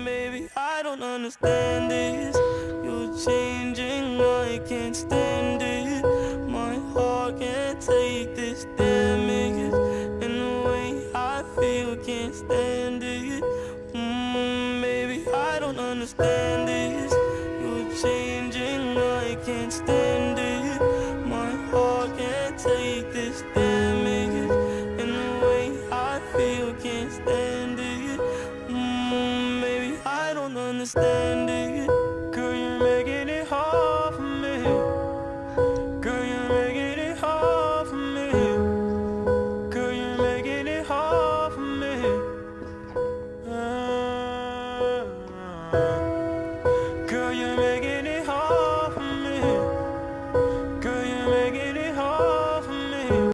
Baby, I don't understand this. You're changing, I can't stand it. My heart can't take this damage, and the way I feel can't stand it. Baby, I don't understand this. You're changing, I can't stand it. My heart can't take this damage, and the way I feel can't stand it. Maybe I don't understand it.